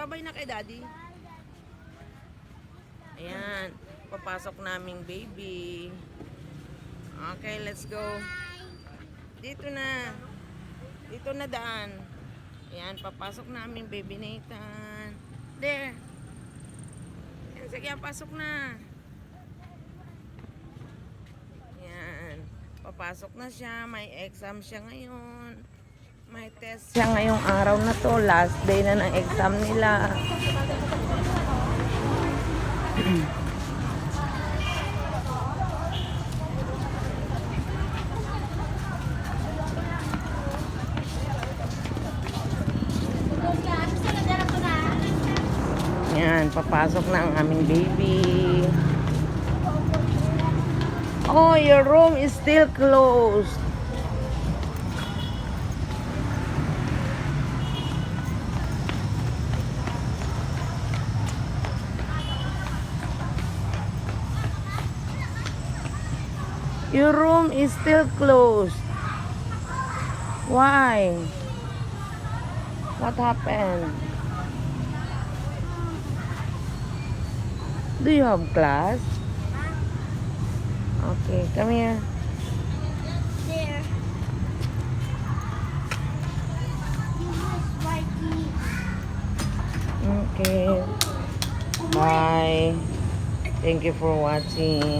Babay na kay daddy. Ayan. Papasok naming baby. Okay, let's go. Dito na. Dito na daan. Ayan, papasok namin baby Nathan. There. Ayan, sige, pasok na. Ayan. Papasok na siya. May exam siya ngayon. May test siya ngayong araw na to. Last day na ng exam nila. Yan, papasok na ang aming baby. Oh, your room is still closed. Your room is still closed. Why? What happened? Do you have class? Okay, come here. There. You must write me. Okay. Bye. Thank you for watching.